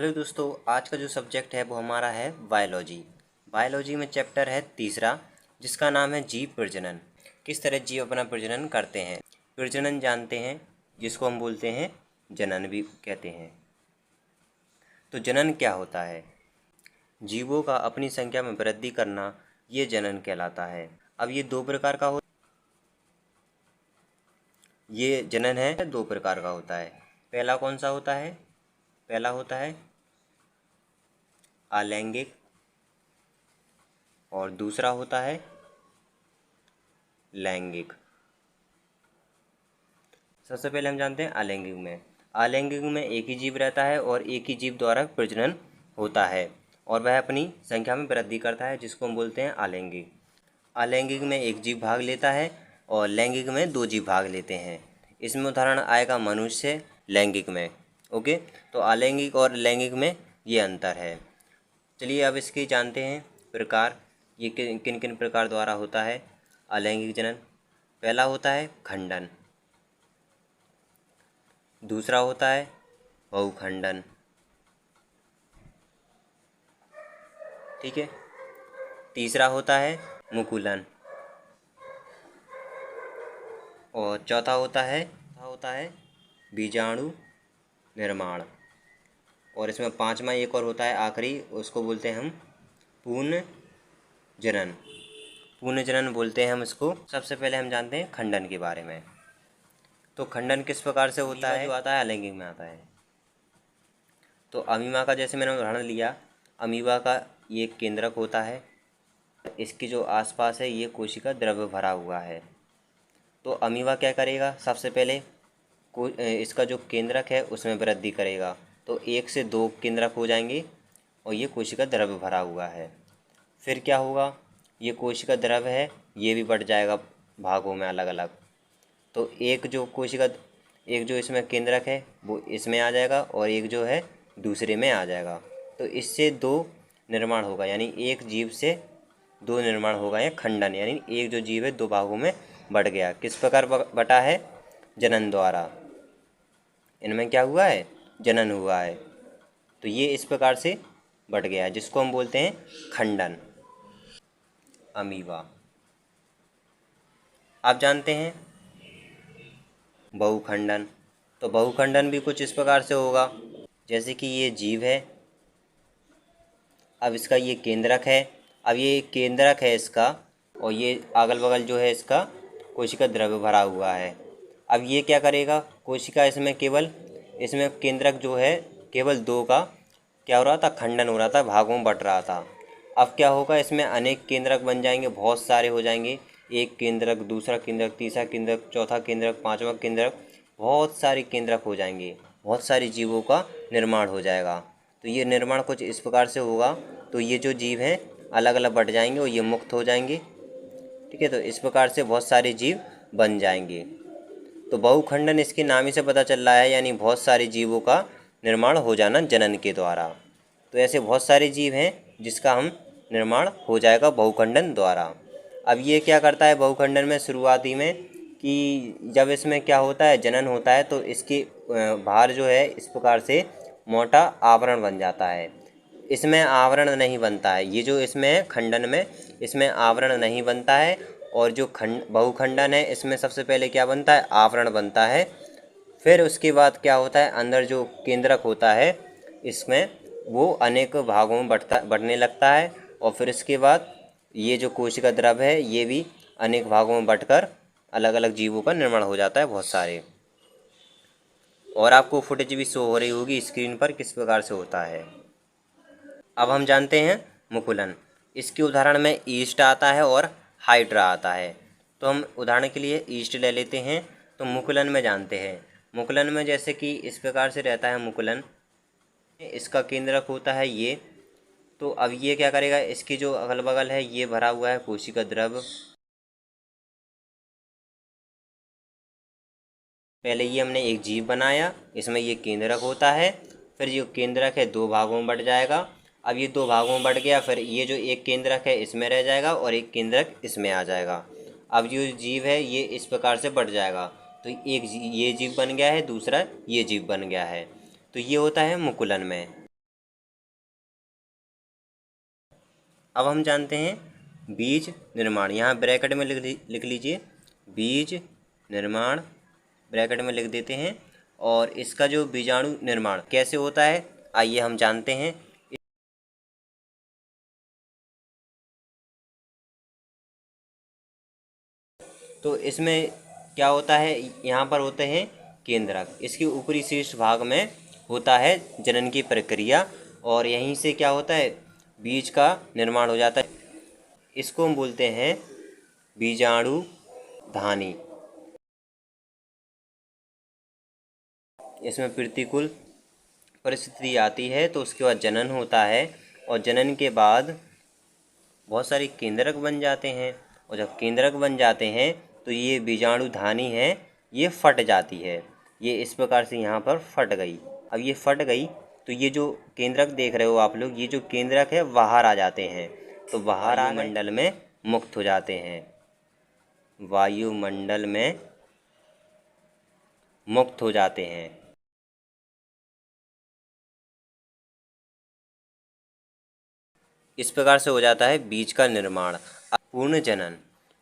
Hello दोस्तों, आज का जो सब्जेक्ट है वो हमारा है बायोलॉजी। बायोलॉजी में चैप्टर है तीसरा, जिसका नाम है जीव प्रजनन। किस तरह जीव अपना प्रजनन करते हैं। प्रजनन जानते हैं, जिसको हम बोलते हैं जनन भी कहते हैं। तो जनन क्या होता है? जीवों का अपनी संख्या में वृद्धि करना, ये जनन कहलाता है। अब ये दो प्रकार का ये जनन है दो प्रकार का होता है। पहला कौन सा होता है? पहला होता है अलैंगिक और दूसरा होता है लैंगिक। सबसे पहले हम जानते हैं अलैंगिक में। अलैंगिक में एक ही जीव रहता है और एक ही जीव द्वारा प्रजनन होता है और वह अपनी संख्या में वृद्धि करता है, जिसको हम बोलते हैं अलैंगिक। अलैंगिक में एक जीव भाग लेता है और लैंगिक में दो जीव भाग लेते हैं। इसमें उदाहरण आएगा मनुष्य लैंगिक में। ओके, तो अलैंगिक और लैंगिक में ये अंतर है। चलिए अब इसके जानते हैं प्रकार, ये किन किन प्रकार द्वारा होता है अलैंगिक जनन। पहला होता है खंडन, दूसरा होता है बहुखंडन। ठीक है, तीसरा होता है मुकुलन और चौथा होता है बीजाणु निर्माण। और इसमें पांचवा एक और होता है आखिरी, उसको बोलते हैं हम पूर्ण जनन। पूर्ण जनन बोलते हैं हम इसको। सबसे पहले हम जानते हैं खंडन के बारे में। तो खंडन किस प्रकार से होता है? जो आता है अलैंगिक में आता है। तो अमीबा का जैसे मैंने उदाहरण लिया, अमीबा का ये केंद्रक होता है, इसकी जो आसपास है ये कोशिका द्रव्य भरा हुआ है। तो अमीबा क्या करेगा? सबसे पहले इसका जो केंद्रक है उसमें वृद्धि करेगा, तो एक से दो केंद्रक हो जाएंगे और ये कोशिका द्रव्य भरा हुआ है। फिर क्या होगा? ये कोशिका द्रव्य है ये भी बढ़ जाएगा भागों में अलग अलग। तो एक जो इसमें केंद्रक है वो इसमें आ जाएगा और एक जो है दूसरे में आ जाएगा। तो इससे दो निर्माण होगा, यानी एक जीव से दो निर्माण होगा या खंडन, यानी एक जो जीव है दो भागों में बढ़ गया। किस प्रकार बटा है? जनन द्वारा। इनमें क्या हुआ है? जनन हुआ है। तो ये इस प्रकार से बढ़ गया है, जिसको हम बोलते हैं खंडन। अमीबा। आप जानते हैं बहुखंडन। तो बहुखंडन भी कुछ इस प्रकार से होगा, जैसे कि ये जीव है, अब इसका ये केंद्रक है, अब ये केंद्रक है इसका और ये अगल बगल जो है इसका कोशिका द्रव्य भरा हुआ है। अब ये क्या करेगा? कोशिका इसमें केंद्रक जो है केवल दो का क्या हो रहा था? खंडन हो रहा था, भागों में बट रहा था। अब क्या होगा? इसमें अनेक केंद्रक बन जाएंगे, बहुत सारे हो जाएंगे। एक केंद्रक, दूसरा केंद्रक, तीसरा केंद्रक, चौथा केंद्रक, पांचवा केंद्रक, बहुत सारे केंद्रक हो जाएंगे, बहुत सारे जीवों का निर्माण हो जाएगा। तो ये निर्माण कुछ इस प्रकार से होगा। तो ये जो जीव हैं अलग अलग बट जाएंगे और ये मुक्त हो जाएंगे। ठीक है, तो इस प्रकार से बहुत सारे जीव बन जाएंगे। तो बहुखंडन इसके नाम ही से पता चल रहा है, यानी बहुत सारे जीवों का निर्माण हो जाना जनन के द्वारा। तो ऐसे बहुत सारे जीव हैं जिसका हम निर्माण हो जाएगा बहुखंडन द्वारा। अब ये क्या करता है बहुखंडन में शुरुआती में, कि जब इसमें क्या होता है जनन होता है, तो इसकी बाहर जो है इस प्रकार से मोटा आवरण बन जाता है। इसमें आवरण नहीं बनता है, ये जो इसमें खंडन में इसमें आवरण नहीं बनता है। और जो बहुखंडन है इसमें सबसे पहले क्या बनता है? आवरण बनता है। फिर उसके बाद क्या होता है? अंदर जो केंद्रक होता है इसमें वो अनेक भागों में बढ़ने लगता है और फिर इसके बाद ये जो कोशिका द्रव्य है ये भी अनेक भागों में बंटकर अलग अलग जीवों का निर्माण हो जाता है, बहुत सारे। और आपको फुटेज भी शो हो रही होगी स्क्रीन पर किस प्रकार से होता है। अब हम जानते हैं मुकुलन। इसके उदाहरण में ईस्ट आता है और हाइड्रा आता है। तो हम उदाहरण के लिए ईस्ट ले लेते हैं। तो मुकुलन में जानते हैं, मुकुलन में जैसे कि इस प्रकार से रहता है मुकुलन, इसका केंद्रक होता है ये। तो अब ये क्या करेगा? इसकी जो अगल बगल है ये भरा हुआ है कोशिका द्रव्य। पहले ये हमने एक जीव बनाया, इसमें ये केंद्रक होता है। फिर जो केंद्रक है दो भागों में बट जाएगा। अब ये दो भागों में बट गया, फिर ये जो एक केंद्रक है इसमें रह जाएगा और एक केंद्रक इसमें आ जाएगा। अब जो जीव है ये इस प्रकार से बढ़ जाएगा। तो एक ये जीव बन गया है, दूसरा ये जीव बन गया है। तो ये होता है मुकुलन में। अब हम जानते हैं बीज निर्माण। यहाँ ब्रैकेट में लिख लीजिए बीज निर्माण, ब्रैकेट में लिख देते हैं। और इसका जो बीजाणु निर्माण कैसे होता है आइए हम जानते हैं। तो इसमें क्या होता है, यहाँ पर होते हैं केंद्रक। इसके ऊपरी शीर्ष भाग में होता है जनन की प्रक्रिया और यहीं से क्या होता है बीज का निर्माण हो जाता है। इसको हम बोलते हैं बीजाणु धानी। इसमें प्रतिकूल परिस्थिति आती है तो उसके बाद जनन होता है और जनन के बाद बहुत सारे केंद्रक बन जाते हैं और जब केंद्रक बन जाते हैं तो ये बीजाणु धानी है ये फट जाती है। ये इस प्रकार से यहाँ पर फट गई। अब ये फट गई तो ये जो केंद्रक देख रहे हो आप लोग, ये जो केंद्रक है बाहर आ जाते हैं। तो बाहर वायुमंडल में मुक्त हो जाते हैं, वायुमंडल में मुक्त हो जाते हैं। इस प्रकार से हो जाता है बीज का निर्माण। पूर्ण जनन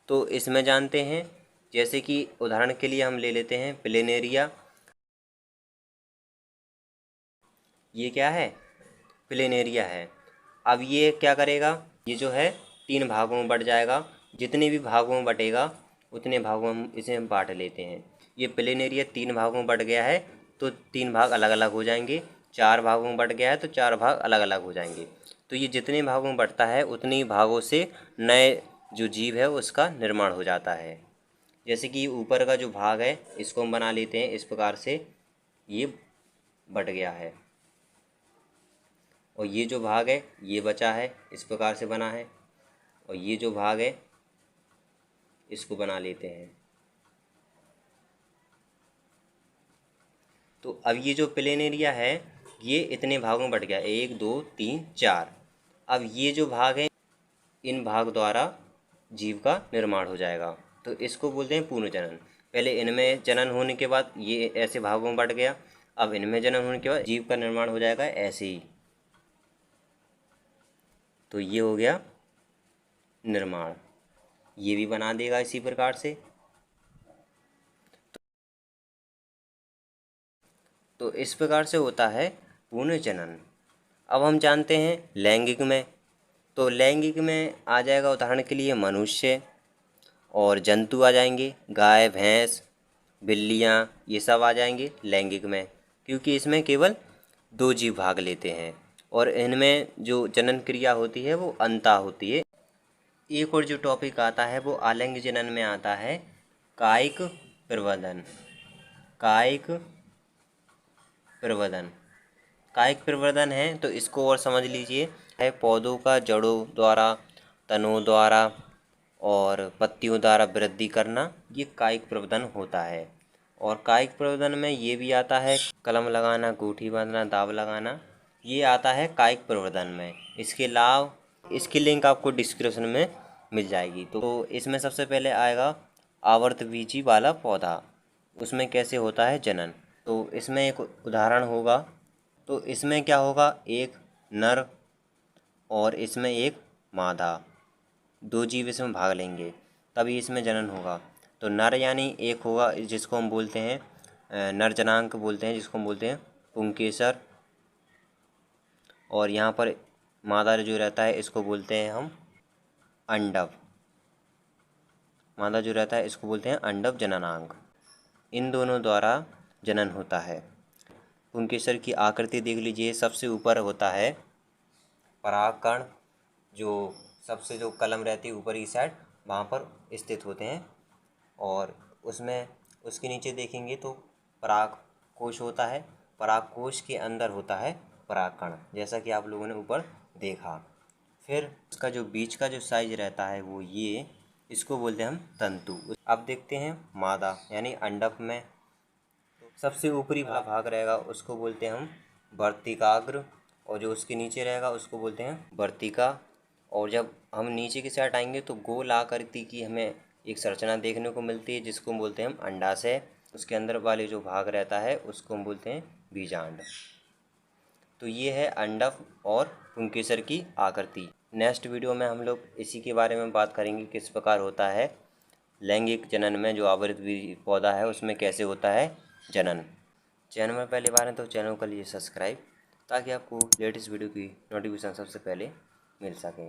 तो इसमें जानते हैं, जैसे कि उदाहरण के लिए हम ले लेते हैं प्लेनेरिया। ये क्या है प्लेनेरिया है। अब ये क्या करेगा, ये जो है 3 भागों में बट जाएगा। जितने भी भागों में बटेगा उतने भागों में इसे बांट लेते हैं। ये प्लेनेरिया 3 भागों में बट गया है तो 3 भाग अलग अलग हो जाएंगे। 4 भागों में बट गया है तो 4 भाग अलग अलग हो जाएंगे। तो ये जितने भागों में बटता है उतने ही भागों से नए जो जीव है उसका निर्माण हो जाता है। जैसे कि ऊपर का जो भाग है इसको हम बना लेते हैं इस प्रकार से, ये बट गया है और ये जो भाग है ये बचा है इस प्रकार से बना है और ये जो भाग है इसको बना लेते हैं। तो अब ये जो प्लेनेरिया है ये इतने भागों में बट गया, 1 2 3 4। अब ये जो भाग है इन भाग द्वारा जीव का निर्माण हो जाएगा तो इसको बोलते हैं पूर्ण जनन। पहले इनमें जनन होने के बाद ये ऐसे भागों में बट गया, अब इनमें जनन होने के बाद जीव का निर्माण हो जाएगा ऐसे ही। तो ये हो गया निर्माण, ये भी बना देगा इसी प्रकार से। तो इस प्रकार से होता है पूर्ण जनन। अब हम जानते हैं लैंगिक में। तो लैंगिक में आ जाएगा उदाहरण के लिए मनुष्य और जंतु आ जाएंगे, गाय भैंस बिल्लियाँ ये सब आ जाएंगे लैंगिक में, क्योंकि इसमें केवल 2 जीव भाग लेते हैं और इनमें जो जनन क्रिया होती है वो अंता होती है। एक और जो टॉपिक आता है वो आलिंग जनन में आता है कायिक प्रवर्धन। कायिक प्रवर्धन, कायिक प्रवर्धन है तो इसको और समझ लीजिए है पौधों का जड़ों द्वारा, तनों द्वारा और पत्तियों द्वारा वृद्धि करना, ये कायिक प्रवर्धन होता है। और कायिक प्रवर्धन में ये भी आता है कलम लगाना, गूठी बांधना, दाव लगाना, ये आता है कायिक प्रवर्धन में। इसके लाभ, इसकी लिंक आपको डिस्क्रिप्शन में मिल जाएगी। तो इसमें सबसे पहले आएगा आवर्तबीजी वाला पौधा, उसमें कैसे होता है जनन। तो इसमें एक उदाहरण होगा, तो इसमें क्या होगा एक नर और इसमें एक मादा, 2 जीव इसमें भाग लेंगे तभी इसमें जनन होगा। तो नर यानी एक होगा जिसको हम बोलते हैं नर जनांक बोलते हैं, जिसको हम बोलते हैं पुंकेसर। और यहाँ पर मादा जो रहता है इसको बोलते हैं हम अंडव। मादा जो रहता है इसको बोलते हैं अंडव जननांग। इन दोनों द्वारा जनन होता है। पुंकेसर की आकृति देख लीजिए, सबसे ऊपर होता है परागकण, जो सबसे जो कलम रहती है ऊपर की साइड वहाँ पर स्थित होते हैं और उसमें उसके नीचे देखेंगे तो परागकोश होता है। परागकोश के अंदर होता है परागकण, जैसा कि आप लोगों ने ऊपर देखा। फिर इसका जो बीच का जो साइज रहता है वो ये, इसको बोलते हैं हम तंतु। अब देखते हैं मादा यानी अंडक में सबसे ऊपरी भाग रहेगा उसको बोलते हैं हम वर्तिकाग्र और जो उसके नीचे रहेगा उसको बोलते हैं वर्तिका। और जब हम नीचे की साइड आएंगे तो गोल आकृति की हमें एक संरचना देखने को मिलती है जिसको हम बोलते हैं हम अंडाशय। उसके अंदर वाले जो भाग रहता है उसको हम बोलते हैं बीजांड। तो ये है अंडक और पुंकेसर की आकृति। नेक्स्ट वीडियो में हम लोग इसी के बारे में बात करेंगे, किस प्रकार होता है लैंगिक जनन में, जो आवृत पौधा है उसमें कैसे होता है जनन। चैनल में पहली बार है तो चैनल को लीजिए सब्सक्राइब, ताकि आपको लेटेस्ट वीडियो की नोटिफिकेशन सबसे पहले मिल सके।